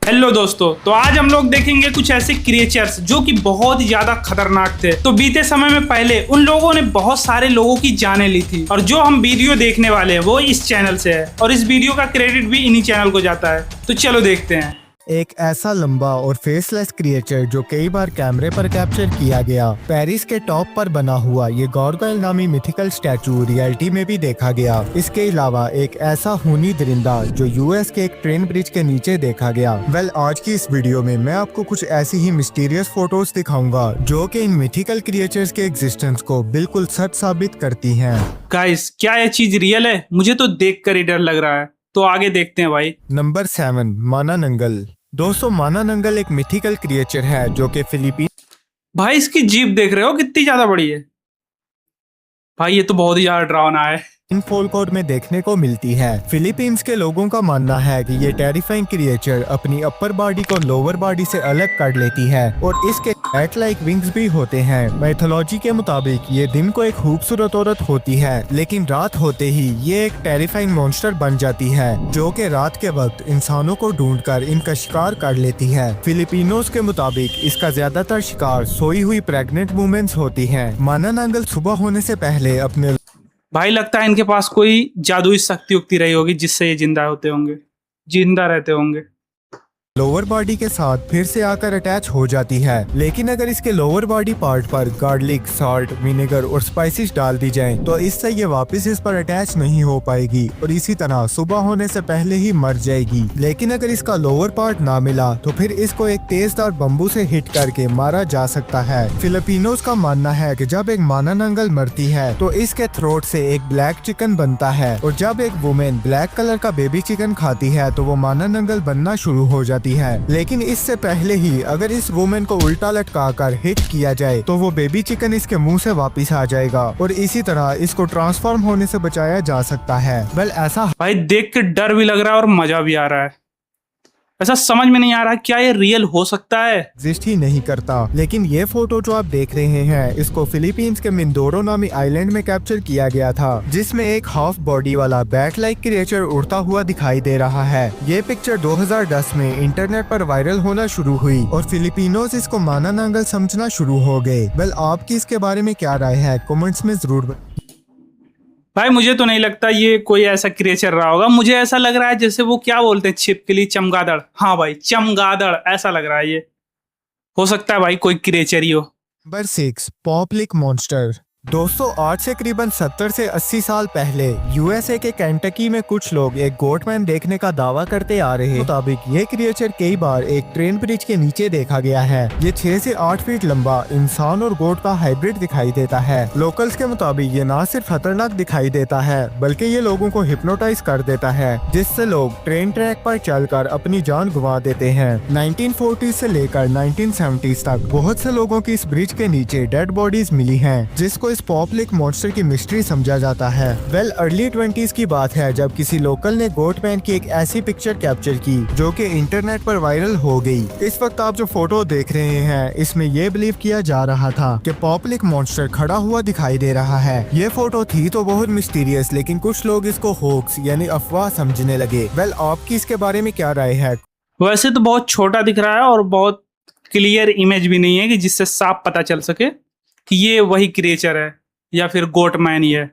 Hello दोस्तों, तो आज हम लोग देखेंगे कुछ ऐसे क्रिएचर्स जो कि बहुत ही ज्यादा खतरनाक थे। तो बीते समय में पहले उन लोगों ने बहुत सारे लोगों की जानें ली थी और जो हम वीडियो देखने वाले हैं वो इस चैनल से है और इस वीडियो का क्रेडिट भी इन्हीं चैनल को जाता है। तो चलो देखते हैं। एक ऐसा लंबा और फेसलेस क्रिएचर जो कई बार कैमरे पर कैप्चर किया गया। पेरिस के टॉप पर बना हुआ ये गारगोइल नामी मिथिकल स्टैचू रियलिटी में भी देखा गया। इसके अलावा एक ऐसा खूनी दरिंदा जो यूएस के एक ट्रेन ब्रिज के नीचे देखा गया। आज की इस वीडियो में मैं आपको कुछ ऐसी ही मिस्टीरियस फोटोज दिखाऊंगा जो कि इन मिथिकल क्रिएचर्स के एग्जिस्टेंस को बिल्कुल सच साबित करती हैं। गाइस, क्या ये चीज रियल है? मुझे तो देख कर ही डर लग रहा है। तो आगे देखते हैं भाई। नंबर 7, माना नंगल। दोस्तों, माना नंगल एक मिथिकल क्रिएचर है जो कि फिलीपीन। भाई इसकी जीभ देख रहे हो कितनी ज्यादा बड़ी है। भाई ये तो बहुत ही ज्यादा डरावना है। इन फोल्कलोर में देखने को मिलती है। फिलीपींस के लोगों का मानना है कि ये टेरिफाइंग क्रिएचर अपनी अपर बॉडी को लोअर बॉडी से अलग कर लेती है और इसके बैट लाइक विंग्स भी होते हैं। माइथोलॉजी के मुताबिक ये दिन को एक खूबसूरत औरत होती है, लेकिन रात होते ही ये एक टेरिफाइंग मॉन्स्टर बन जाती है जो कि रात के वक्त इंसानों को ढूंढकर इनका शिकार कर लेती है। फिलिपिनोज के मुताबिक इसका ज्यादातर शिकार सोई हुई प्रेग्नेंट वुमेन्स होती है। माना नंगल सुबह होने से पहले अपने भाई लगता है इनके पास कोई जादुई शक्ति उक्ति रही होगी जिससे ये जिंदा रहते होंगे। लोअर बॉडी के साथ फिर से आकर अटैच हो जाती है, लेकिन अगर इसके लोअर बॉडी पार्ट पर गार्लिक, सॉल्ट, विनेगर और स्पाइसेस डाल दी जाएं, तो इससे ये वापस इस पर अटैच नहीं हो पाएगी और इसी तरह सुबह होने से पहले ही मर जाएगी। लेकिन अगर इसका लोअर पार्ट ना मिला तो फिर इसको एक तेजदार बम्बू से हिट करके मारा जा सकता है। फिलिपिनोज का मानना है कि जब एक माना नंगल मरती है तो इसके थ्रोट से एक ब्लैक चिकन बनता है और जब एक वुमेन ब्लैक कलर का बेबी चिकन खाती है तो वो माना नंगल बनना शुरू हो जाती है। लेकिन इससे पहले ही अगर इस वुमेन को उल्टा लटकाकर हिट किया जाए तो वो बेबी चिकन इसके मुंह से वापस आ जाएगा और इसी तरह इसको ट्रांसफॉर्म होने से बचाया जा सकता है। ऐसा भाई देख के डर भी लग रहा है और मजा भी आ रहा है। ऐसा समझ में नहीं आ रहा क्या ये रियल हो सकता है। एग्जिस्ट ही नहीं करता। लेकिन ये फोटो जो आप देख रहे हैं इसको फिलीपींस के मिंदोरो नामी आइलैंड में कैप्चर किया गया था, जिसमें एक हाफ बॉडी वाला बैट लाइक क्रिएचर उड़ता हुआ दिखाई दे रहा है। ये पिक्चर 2010 में इंटरनेट पर वायरल होना शुरू हुई और फिलिपिनोज इसको माना नंगल समझना शुरू हो गए। आपकी इसके बारे में क्या राय है, कमेंट्स में जरूर। भाई मुझे तो नहीं लगता ये कोई ऐसा क्रिएचर रहा होगा। मुझे ऐसा लग रहा है जैसे वो क्या बोलते हैं छिपकली, चमगादड़। हाँ भाई, चमगादड़ ऐसा लग रहा है। ये हो सकता है भाई कोई क्रिएचर ही हो। नंबर 6, पॉपलिक मॉन्स्टर। दोस्तों, आज से करीबन 70 से 80 साल पहले यूएसए के केंटकी में कुछ लोग एक गोटमैन देखने का दावा करते आ रहे हैं। मुताबिक ये क्रिएचर कई बार एक ट्रेन ब्रिज के नीचे देखा गया है। ये 6 से 8 फीट लंबा इंसान और गोट का हाइब्रिड दिखाई देता है। लोकल्स के मुताबिक ये ना सिर्फ खतरनाक दिखाई देता है बल्कि ये लोगों को हिप्नोटाइज कर देता है, जिससे लोग ट्रेन ट्रैक पर चलकर अपनी जान गंवा देते हैं। 1940 से लेकर 1970 तक बहुत से लोगों की इस ब्रिज के नीचे डेड बॉडीज मिली हैं, जिसको इस पॉपलिक मॉन्स्टर की मिस्ट्री समझा जाता है। अर्ली 20s की बात है जब किसी लोकल ने गोटमैन की एक ऐसी पिक्चर कैप्चर की जो कि इंटरनेट पर वायरल हो गई। इस वक्त आप जो फोटो देख रहे हैं इसमें यह बिलीव किया जा रहा था कि पॉपलिक मॉन्स्टर खड़ा हुआ दिखाई दे रहा है। ये फोटो थी तो बहुत मिस्टीरियस, लेकिन कुछ लोग इसको होक्स यानी अफवाह समझने लगे। आपकी इसके बारे में क्या राय है? वैसे तो बहुत छोटा दिख रहा है और बहुत क्लियर इमेज भी नहीं है कि जिससे साफ पता चल सके कि ये वही क्रिएचर है या फिर गोटमैन ही है।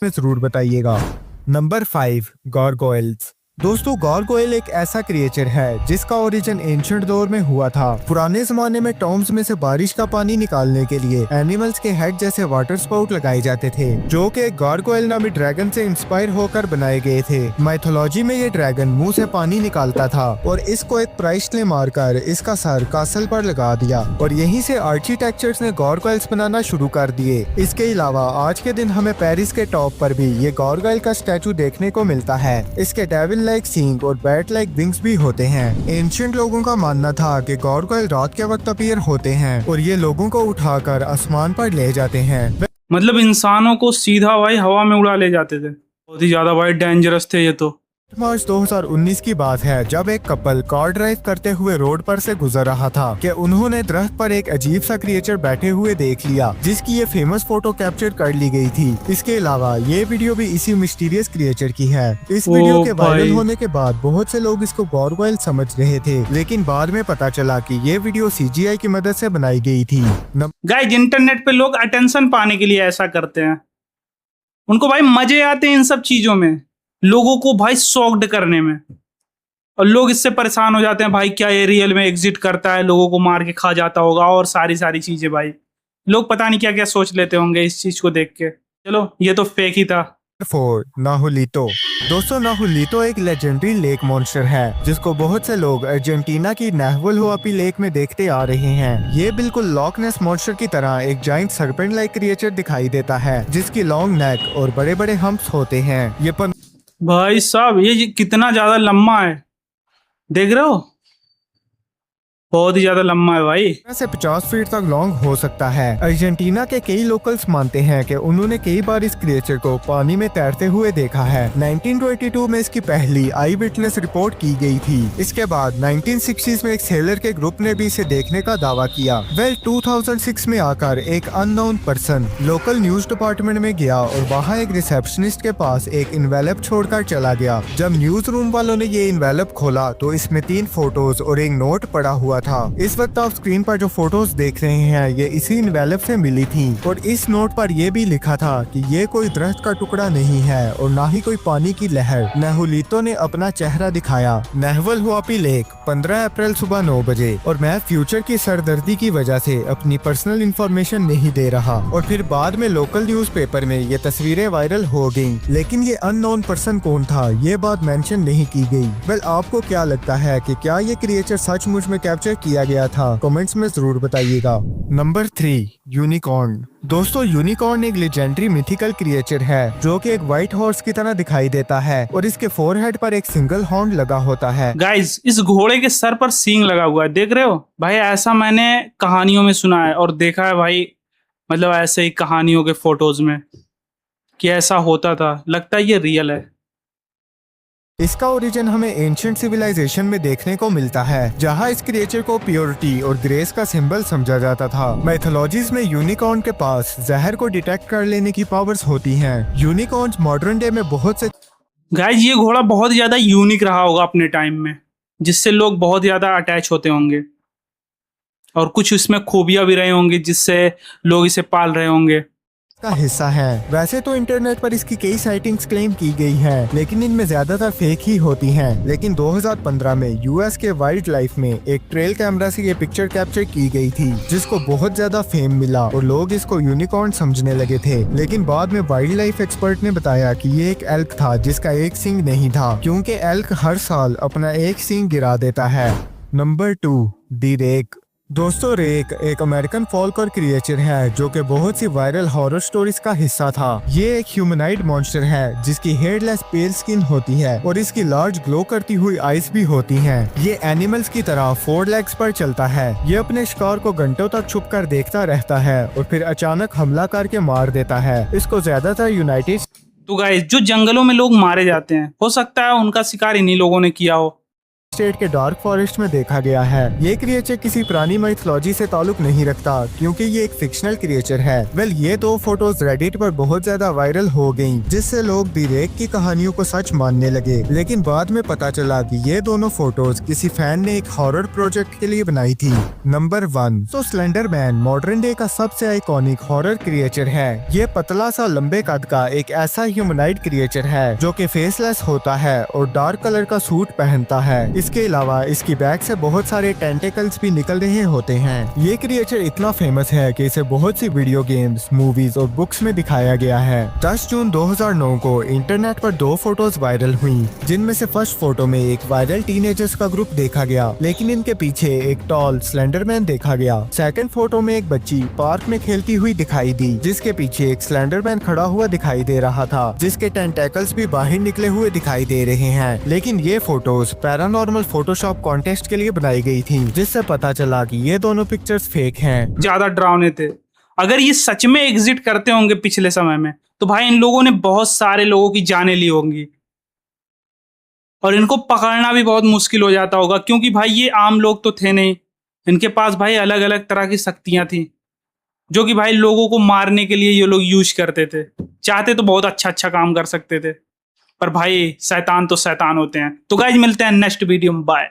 जरूर बताइएगा। नंबर 5, गारगोइल्स। दोस्तों, गारगोइल एक ऐसा क्रिएचर है जिसका ओरिजिन एंशिएंट दौर में हुआ था। पुराने जमाने में टॉम्स में से बारिश का पानी निकालने के लिए एनिमल्स के हेड जैसे वाटर स्पाउट लगाए जाते थे, जो कि गारगोइल नामी ड्रैगन से इंस्पायर होकर बनाए गए थे। माइथोलॉजी में ये ड्रैगन मुंह से पानी निकालता था और इसको एक प्राइस ने मारकर इसका सर कासल पर लगा दिया और यहीं से आर्किटेक्चर्स ने गारगोइल्स बनाना शुरू कर दिए। इसके अलावा आज के दिन हमें पेरिस के टॉप पर भी ये गारगोइल का स्टैचू देखने को मिलता है। इसके डेविल लाइक सींग और बैट लाइक विंग्स भी होते हैं। एंशिएंट लोगों का मानना था कि गारगोइल रात के वक्त अपीयर होते हैं और ये लोगों को उठाकर आसमान पर ले जाते हैं। मतलब इंसानों को सीधा भाई हवा में उड़ा ले जाते थे। बहुत ही ज्यादा भाई डेंजरस थे ये तो। मार्च 2019 की बात है जब एक कपल कार ड्राइव करते हुए रोड पर से गुजर रहा था कि उन्होंने दरख्त पर एक अजीब सा क्रिएचर बैठे हुए देख लिया जिसकी ये फेमस फोटो कैप्चर कर ली गई थी। इसके अलावा ये वीडियो भी इसी मिस्टीरियस क्रिएचर की है। इस वीडियो के वायरल होने के बाद बहुत से लोग इसको गॉरवाइल समझ रहे थे, लेकिन बाद में पता चला कि ये वीडियो CGI की मदद से बनाई गई थी। गाइस, इंटरनेट पे लोग अटेंशन पाने के लिए ऐसा करते हैं। उनको भाई मजे आते हैं इन सब चीजों में, लोगों को भाई शॉक्ड करने में, और लोग इससे परेशान हो जाते हैं। भाई क्या ये रियल में एग्जिट करता है, लोगों को मार के खा जाता होगा और सारी चीजें। भाई लोग पता नहीं क्या क्या सोच लेते होंगे इस चीज को देख के। चलो, ये तो फेक ही था। 4. नाहुलितो। दोस्तों, नाहुलितो एक लेजेंडरी लेक मॉन्स्टर है जिसको बहुत से लोग अर्जेंटीना की नाहुल हुआपी लेक में देखते आ रहे हैं। ये बिल्कुल लॉक नेस मॉन्स्टर की तरह एक जाइंट सरपेंट लाइक क्रिएचर दिखाई देता है जिसकी लॉन्ग नेक और बड़े बड़े हम्प्स होते हैं। ये भाई साहब, ये कितना ज्यादा लंबा है, देख रहे हो? बहुत ही ज्यादा लंबा है भाई। से 50 फीट तक लॉन्ग हो सकता है। अर्जेंटीना के कई लोकल्स मानते हैं कि उन्होंने कई बार इस क्रिएचर को पानी में तैरते हुए देखा है। 1922 में इसकी पहली आई विटनेस रिपोर्ट की गई थी। इसके बाद 1960s में एक सेलर के ग्रुप ने भी इसे देखने का दावा किया। 2006 में आकर एक unknown person local news department में गया और वहाँ एक रिसेप्शनिस्ट के पास एक इन्वेलप छोड़कर चला गया। जब न्यूज रूम वालों ने ये इन्वेलप खोला तो इसमें 3 फोटोज और एक नोट पड़ा हुआ था। इस वक्त आप स्क्रीन पर जो फोटोज देख रहे हैं ये इसी इन्वेलप से मिली थी और इस नोट पर यह भी लिखा था कि ये कोई दरख्त का टुकड़ा नहीं है और ना ही कोई पानी की लहर। नाहुलितो ने अपना चेहरा दिखाया। नाहुल हुआपी लेक 15 अप्रैल सुबह 9 बजे। और मैं फ्यूचर की सरदर्दी की वजह से अपनी पर्सनल इंफॉर्मेशन नहीं दे रहा। और फिर बाद में लोकल न्यूज़पेपर में ये तस्वीरें वायरल हो गयी, लेकिन ये अननोन पर्सन कौन था ये बात मेंशन नहीं की गई। वेल, आपको क्या लगता है कि क्या ये क्रिएचर सचमुच में कैप्चर किया गया था? कमेंट्स में जरूर बताइएगा। Number 3, unicorn. दोस्तों, यूनिकॉर्न एक लेजेंडरी मिथिकल क्रिएचर है जो कि एक व्हाइट हॉर्स की तरह दिखाई देता है और इसके फोरहेड पर एक सिंगल हॉर्न लगा होता है। गाइस, इस घोड़े के सर पर सींग लगा हुआ है, देख रहे हो भाई? ऐसा मैंने कहानियों में सुना है और देखा है भाई, मतलब ऐसे ही कहानियों के फोटोज में कि ऐसा होता था। लगता है ये रियल है। इसका ओरिजिन हमें एंशिएंट सिविलाइजेशन में देखने को मिलता है जहां इस क्रिएचर को प्योरिटी और ग्रेस का सिंबल समझा जाता था। मैथोलॉजीज में यूनिकॉर्न के पास जहर को डिटेक्ट कर लेने की पावर्स होती हैं। यूनिकॉर्न्स मॉडर्न डे में बहुत से गाइस, ये घोड़ा बहुत ज्यादा यूनिक रहा होगा अपने टाइम में, जिससे लोग बहुत ज्यादा अटैच होते होंगे और कुछ इसमें खूबियां भी रहे होंगे जिससे लोग इसे पाल रहे होंगे का हिस्सा है। वैसे तो इंटरनेट पर इसकी कई साइटिंग्स क्लेम की गई हैं, लेकिन इनमें ज्यादातर फेक ही होती हैं। लेकिन 2015 में यूएस के वाइल्ड लाइफ में एक ट्रेल कैमरा से ये पिक्चर कैप्चर की गई थी जिसको बहुत ज्यादा फेम मिला और लोग इसको यूनिकॉर्न समझने लगे थे। लेकिन बाद में वाइल्ड लाइफ एक्सपर्ट ने बताया कि ये एक एल्क था जिसका एक सींग नहीं था, क्योंकि एल्क हर साल अपना एक सींग गिरा देता है। नंबर 2, दी रेक। दोस्तों, रेक एक अमेरिकन फोल्क और क्रिएचर है जो कि बहुत सी वायरल हॉरर स्टोरीज का हिस्सा था। ये एक ह्यूमनाइड मॉन्स्टर है जिसकी हेडलेस पेल स्किन होती है और इसकी लार्ज ग्लो करती हुई आईज भी होती हैं। ये एनिमल्स की तरह 4 लेग्स पर चलता है। ये अपने शिकार को घंटों तक छुप कर देखता रहता है और फिर अचानक हमला करके मार देता है। इसको ज्यादातर यूनाइटेड तो गाइस, जो जंगलों में लोग मारे जाते हैं, हो सकता है उनका शिकार इन्हीं लोगों ने किया हो। स्टेट के डार्क फॉरेस्ट में देखा गया है। ये क्रिएचर किसी पुरानी माइथोलॉजी से ताल्लुक नहीं रखता क्योंकि ये एक फिक्शनल क्रिएचर है। वेल, ये 2 फोटोज रेडिट पर बहुत ज्यादा वायरल हो गयी जिससे लोग दी रेक की कहानियों को सच मानने लगे। लेकिन बाद में पता चला कि ये दोनों फोटोज किसी फैन ने एक हॉरर प्रोजेक्ट के लिए बनाई थी। नंबर 1, तो स्लेंडरमैन मॉडर्न डे का सबसे आइकॉनिक हॉरर क्रिएचर है। ये पतला सा लंबे कद का एक ऐसा ह्यूमनाइड क्रिएचर है जो कि फेसलेस होता है और डार्क कलर का सूट पहनता है। इसके अलावा इसकी बैक से बहुत सारे टेंटेकल्स भी निकल रहे होते हैं। ये क्रिएचर इतना फेमस है कि इसे बहुत सी वीडियो गेम्स, मूवीज और बुक्स में दिखाया गया है। 10 जून 2009 को इंटरनेट पर 2 फोटोज वायरल हुई जिनमें से फर्स्ट फोटो में एक वायरल टीनेजर्स का ग्रुप देखा गया, लेकिन इनके पीछे एक टॉल स्लेंडरमैन देखा गया। सेकंड फोटो में एक बच्ची पार्क में खेलती हुई दिखाई दी जिसके पीछे एक स्लेंडरमैन खड़ा हुआ दिखाई दे रहा था जिसके टेंटेकल्स भी बाहर निकले हुए दिखाई दे रहे हैं। लेकिन ये फोटोज पैरानॉर्मल फोटोशॉप कॉन्टेस्ट के लिए बनाई गई थी जिससे पता चला कि ये दोनों पिक्चर्स फेक हैं। ज्यादा डरावने थे। अगर ये सच में एग्जिट करते होंगे पिछले समय में, तो भाई इन लोगों ने बहुत सारे लोगों की जानें ली होंगी। और इनको पकड़ना भी बहुत मुश्किल हो जाता होगा, क्योंकि भाई ये आम लोग तो थे नहीं। इनके पास भाई अलग अलग तरह की शक्तियां थी, जो कि भाई लोगों को मारने के लिए ये लोग यूज करते थे। चाहते तो बहुत अच्छा अच्छा काम कर सकते थे, पर भाई शैतान तो शैतान होते हैं। तो गाइज मिलते हैं नेक्स्ट वीडियो में, बाय।